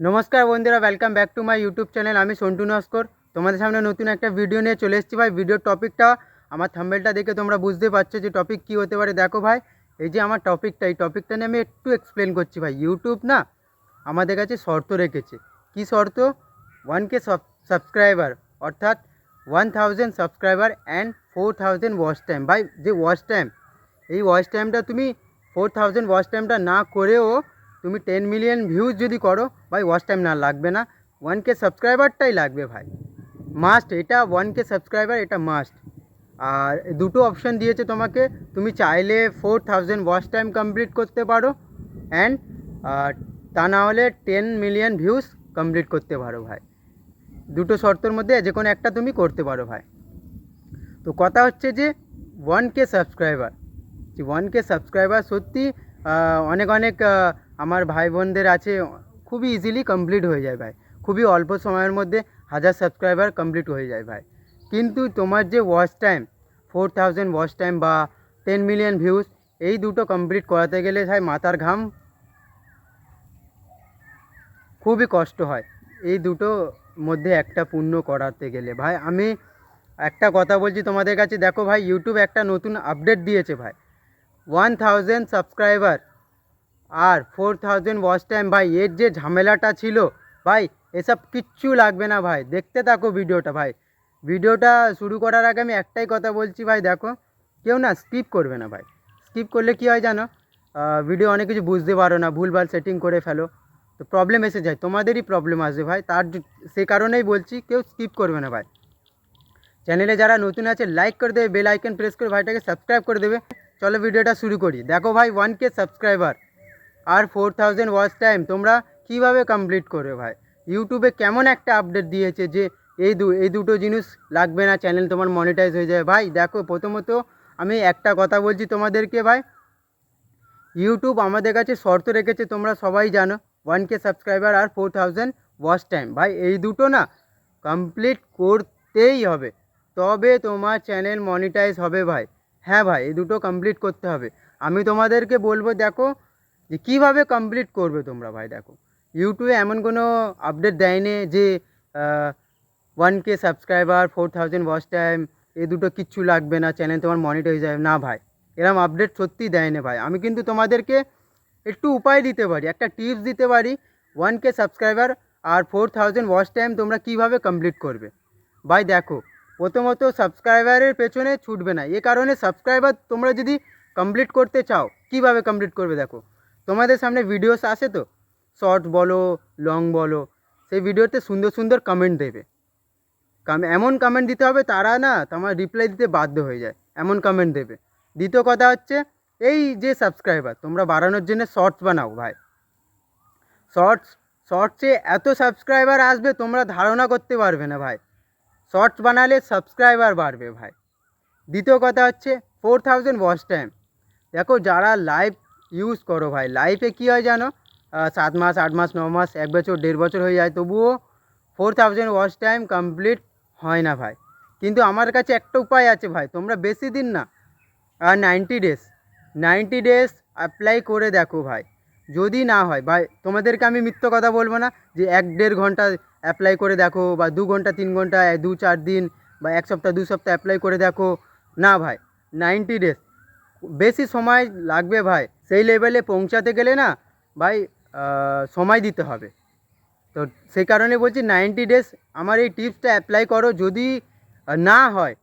নমস্কার বন্ধুরা, welcome back to my YouTube channel. আমি সন্টু নস্কর তোমাদের সামনে নতুন একটা ভিডিও নিয়ে চলে এসেছি ভাই। ভিডিওর টপিকটা আমার থাম্বনেলটা দেখে তোমরা বুঝতে পারছো যে টপিক কি হতে পারে। দেখো ভাই, এই যে আমার টপিকটা, এই টপিকটা নিয়ে আমি একটু এক্সপ্লেন করছি ভাই। ইউটিউব না আমাদের কাছে শর্ত রেখেছে। কি শর্ত? 1K সাবস্ক্রাইবার, অর্থাৎ 1000 সাবস্ক্রাইবার অ্যান্ড 4000 ওয়াচ টাইম। ভাই যে ওয়াচ টাইম, এই ওয়াচ টাইমটা তুমি 4000 ওয়াচ টাইমটা না করেও তুমি 10 মিলিয়ন ভিউজ যদি করো ভাই, ওয়াচ টাইম না লাগবে না, 1K সাবস্ক্রাইবারটাই লাগবে ভাই। মাস্ট এটা, 1K সাবস্ক্রাইবার এটা মাস্ট। আর দুটো অপশান দিয়েছে তোমাকে, তুমি চাইলে 4000 ওয়াচ টাইম কমপ্লিট করতে পারো অ্যান্ড তা না হলে 10 মিলিয়ন ভিউজ কমপ্লিট করতে পারো ভাই। দুটো শর্তের মধ্যে যে কোনো একটা তুমি করতে পারো ভাই। তো কথা হচ্ছে যে 1K সাবস্ক্রাইবার, যে 1K সাবস্ক্রাইবার সত্যি অনেক অনেক আমার ভাই বোনদের আছে, খুবই ইজিলি কমপ্লিট হয়ে যায় ভাই। খুবই অল্প সময়ের মধ্যে 1000 সাবস্ক্রাইবার কমপ্লিট হয়ে যায় ভাই। কিন্তু তোমার যে ওয়াচ টাইম 4000 ওয়াচ টাইম বা 10 মিলিয়ন ভিউজ, এই দুটো কমপ্লিট করাতে গেলে ভাই মাথার ঘাম, খুবই কষ্ট হয় এই দুটো মধ্যে একটা পূর্ণ করাতে গেলে ভাই। আমি একটা কথা বলছি তোমাদের কাছে, দেখো ভাই, ইউটিউব একটা নতুন আপডেট দিয়েছে ভাই। 1000 সাবস্ক্রাইবার আর 4000 ওয়াচ টাইম ভাই, এর যে ঝামেলাটা ছিল ভাই, এসব কিচ্ছু লাগবে না ভাই। দেখতে থাকো ভিডিওটা ভাই। ভিডিওটা শুরু করার আগে আমি একটাই কথা বলছি ভাই, দেখো কেউ না স্কিপ করবে না ভাই। স্কিপ করলে কি হয় জানো, ভিডিও অনেক কিছু বুঝতে পারো না, ভুলভাল সেটিং করে ফেলো, তো প্রবলেম এসে যায়, তোমাদেরই প্রবলেম আসবে ভাই। সে কারণেই বলছি কেউ স্কিপ করবে না ভাই। চ্যানেলে যারা নতুন আছে লাইক করে দেবে, বেল আইকন প্রেস করে ভাইটাকে সাবস্ক্রাইব করে দেবে। চলো ভিডিওটা শুরু করি। দেখো ভাই, 1K সাবস্ক্রাইবার আর 4000 ওয়াচ টাইম তোমরা কিভাবে কমপ্লিট করবে ভাই। ইউটিউবে কেমন একটা আপডেট দিয়েছে যে এই দুটো জিনিস লাগবে না, চ্যানেল তোমার মনিটাইজ হয়ে যায় ভাই। দেখো, প্রথমত আমি একটা কথা বলছি তোমাদেরকে ভাই, ইউটিউব আমাদের কাছে শর্ত রেখেছে, তোমরা সবাই জানো, 1K সাবস্ক্রাইবার আর 4000 ওয়াচ টাইম ভাই, এই দুটো না কমপ্লিট করতেই হবে, তবে তোমার চ্যানেল মনিটাইজ হবে ভাই। হ্যাঁ ভাই, এই দুটো কমপ্লিট করতে হবে। আমি তোমাদেরকে বলবো, দেখো যে কীভাবে কমপ্লিট করবে তোমরা ভাই। দেখো, ইউটিউবে এমন কোনো আপডেট দেয়নি যে 1K সাবস্ক্রাইবার 4000 ওয়াচ টাইম এই দুটো কিচ্ছু লাগবে না, চ্যানেল তোমার মনিটাইজ যাবে না ভাই। এরকম আপডেট সত্যি দেয় না ভাই। আমি কিন্তু তোমাদেরকে একটু উপায় দিতে পারি, একটা টিপস দিতে পারি, 1K সাবস্ক্রাইবার আর 4000 ওয়াচ টাইম তোমরা কীভাবে কমপ্লিট করবে ভাই। দেখো, প্রথমত সাবস্ক্রাইবারের পেছনে ছুটবে না, এ কারণে সাবস্ক্রাইবার তোমরা যদি কমপ্লিট করতে চাও, কিভাবে কমপ্লিট করবে দেখো, তোমাদের সামনে ভিডিওস আসে তো, শর্ট বলো লং বলো, সেই ভিডিওতে সুন্দর সুন্দর কমেন্ট দেবে। এমন কমেন্ট দিতে হবে তারা না তোমার রিপ্লাই দিতে বাধ্য হয়ে যায়, এমন কমেন্ট দেবে। দ্বিতীয় কথা হচ্ছে, এই যে সাবস্ক্রাইবার তোমরা বাড়ানোর জন্য শর্টস বানাও ভাই। শর্টসে এত সাবস্ক্রাইবার আসবে তোমরা ধারণা করতে পারবে না ভাই। শর্টস বানালে সাবস্ক্রাইবার বাড়বে ভাই। দ্বিতীয় কথা হচ্ছে 4000 ওয়াচ টাইম। দেখো, যারা লাইভ ইউজ করো ভাই, লাইভে কী হয় জানো, 7 মাস 8 মাস 9 মাস 1 বছর 1.5 বছর হয়ে যায়, তবুও 4000 ওয়াচ টাইম কমপ্লিট হয় না ভাই। কিন্তু আমার কাছে একটা উপায় আছে ভাই, তোমরা বেশি দিন না, আর 90 ডেজ অ্যাপ্লাই করে দেখো ভাই। যদি না হয় ভাই, তোমাদেরকে আমি মিথ্য কথা বলবো না যে 1-1.5 ঘন্টা অ্যাপ্লাই করে দেখো, বা 2 ঘন্টা 3 ঘন্টা 2-4 দিন বা 1 সপ্তাহ 2 সপ্তাহ অ্যাপ্লাই করে দেখো, না ভাই। 90 ডেজ বেশি সময় লাগবে ভাই, সেই লেভেলে পৌঁছাতে গেলে না ভাই সময় দিতে হবে। তো সেই কারণে বলছি 90 ডেজ আমার এই টিপসটা অ্যাপ্লাই করো। যদি না হয়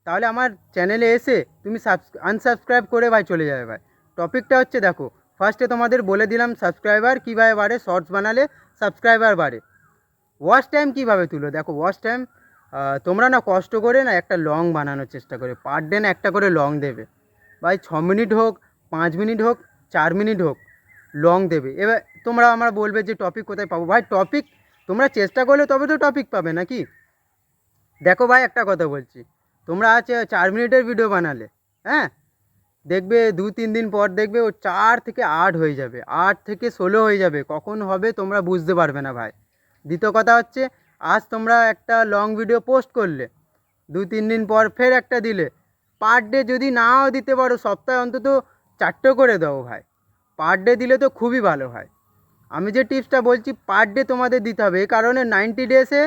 তাহলে আমার চ্যানেলে এসে তুমি আনসাবস্ক্রাইব করে ভাই চলে যাবে ভাই। টপিকটা হচ্ছে, দেখো, ফার্স্টে তোমাদের বলে দিলাম সাবস্ক্রাইবার কীভাবে বাড়ে, শর্টস বানালে সাবস্ক্রাইবার বাড়ে। ওয়াচ টাইম কীভাবে তুলো, দেখো ওয়াচ টাইম তোমরা না কষ্ট করে না একটা লং বানানোর চেষ্টা করে, পার ডে না একটা করে লং দেবে ভাই। 6 মিনিট হোক, 5 মিনিট হোক, 4 মিনিট হোক, লং দেবে। এবার তোমরা আমরা বলবে যে টপিক কোথায় পাবো ভাই, টপিক তোমরা চেষ্টা করলে তবে তো টপিক পাবে নাকি। দেখো ভাই, একটা কথা বলছি, তোমরা আছে 4 মিনিটের ভিডিও বানালে, হ্যাঁ, দেখবে 2-3 দিন পর দেখবে ও 4 থেকে 8 হয়ে যাবে, 8 থেকে 16 হয়ে যাবে, কখন হবে তোমরা বুঝতে পারবে না ভাই। দ্বিতীয় কথা হচ্ছে, আজ তোমরা একটা লং ভিডিও পোস্ট করলে, 2-3 দিন পর ফের একটা দিলে, পার ডে যদি নাও দিতে পারো, সপ্তাহে অন্তত 4টে করে দাও ভাই। পার ডে দিলে তো খুবই ভালো হয়। আমি যে টিপসটা বলছি পার ডে তোমাদের দিতে হবে, এই কারণে 90 ডেসে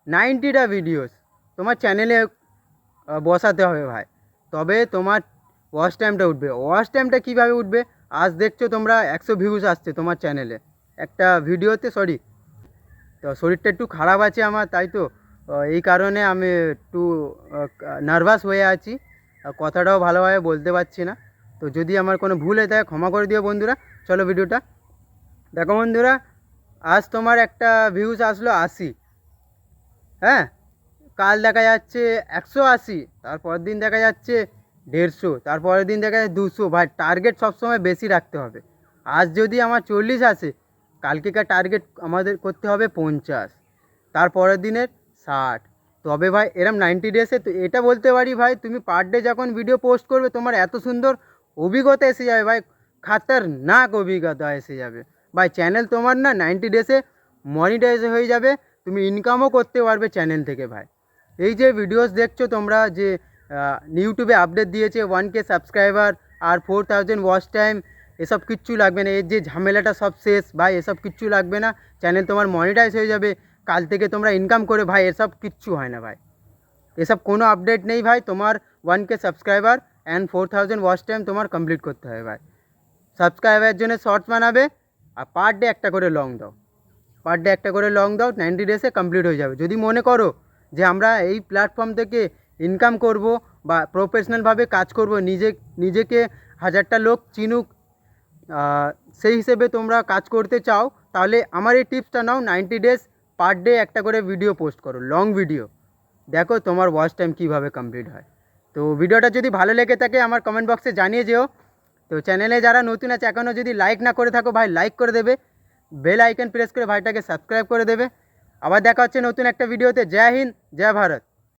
90টা ভিডিওস তোমার চ্যানেলে বসাতে হবে ভাই, তবে তোমার ওয়াচ টাইমটা উঠবে। ওয়াচ টাইমটা কীভাবে উঠবে? আজ দেখছো তোমরা 100 ভিউজ আসছে তোমার চ্যানেলে একটা ভিডিওতে, সরি, তো শরীরটা একটু খারাপ আছে আমার, তাই তো এই কারণে আমি একটু নার্ভাস হয়ে আছি, কথাটাও ভালোভাবে বলতে পারছি না। তো যদি আমার কোনো ভুল হয়ে থাকে ক্ষমা করে দিও বন্ধুরা। চলো ভিডিওটা দেখো বন্ধুরা। আজ তোমার একটা ভিউজ আসলো 80, হ্যাঁ, কাল দেখা যাচ্ছে 180, তারপরের দিন দেখা যাচ্ছে 150, তারপরের দিন দেখা যাচ্ছে 200। ভাই টার্গেট সবসময় বেশি রাখতে হবে। আজ যদি আমার 40 আসে, কালকেকার টার্গেট আমাদের করতে হবে 50, তারপরের দিনের 60। তবে ভাই এরম 90 ডেসে তো এটা বলতে পারি ভাই, তুমি পার ডে যখন ভিডিও পোস্ট করবে তোমার এত সুন্দর অভিজ্ঞতা এসে যাবে ভাই, খাতারনাক অভিজ্ঞতা এসে যাবে ভাই। চ্যানেল তোমার না 90 ডেসে মনিটাইজ হয়ে যাবে, তুমি ইনকামও করতে পারবে চ্যানেল থেকে ভাই। এই যে ভিডিওস দেখছো তোমরা, যে ইউটিউবে আপডেট দিয়েছে 1K সাবস্ক্রাইবার আর 4000 ওয়াচ টাইম, এসব কিচ্ছু লাগবে না। এর যে ঝামেলাটা সব শেষ ভাই, এসব কিচ্ছু লাগবে না। চ্যানেল তোমার মনিটাইজ হয়ে যাবে, কাল থেকে তোমরা ইনকাম করে ভাই, এসব কিচ্ছু হয় না ভাই, এসব কোনো আপডেট নেই ভাই। তোমার 1K subscriber and 4000 watch time তোমার কমপ্লিট করতে হবে ভাই। সাবস্ক্রাইবারের জন্য শর্টস বানাবে আর পার ডে একটা করে লং দাও, পার ডে একটা করে লং দাও, 90 ডেসে কমপ্লিট হয়ে যাবে। যদি মনে করো যে আমরা এই প্ল্যাটফর্ম থেকে ইনকাম করব বা প্রফেশনালভাবে কাজ করব, নিজেকে হাজারটা লোক চিনুক, সেই হিসেবে তোমরা কাজ করতে চাও, তাহলে আমার এই টিপসটা নাও। 90 ডেজ পার ডে একটা করে ভিডিও পোস্ট করো, লং ভিডিও, দেখো তোমার ওয়াচ টাইম কীভাবে কমপ্লিট হয়। তো ভিডিওটা যদি ভালো লেগে থাকে আমার কমেন্ট বক্সে জানিয়ে যেও। তো চ্যানেলে যারা নতুন আছে এখনও যদি লাইক না করে থাকো ভাই, লাইক করে দেবে, বেল আইকন প্রেস করে ভাইটাকে সাবস্ক্রাইব করে দেবে। আবার দেখা হচ্ছে নতুন একটা ভিডিওতে। জয় হিন্দ, জয় ভারত।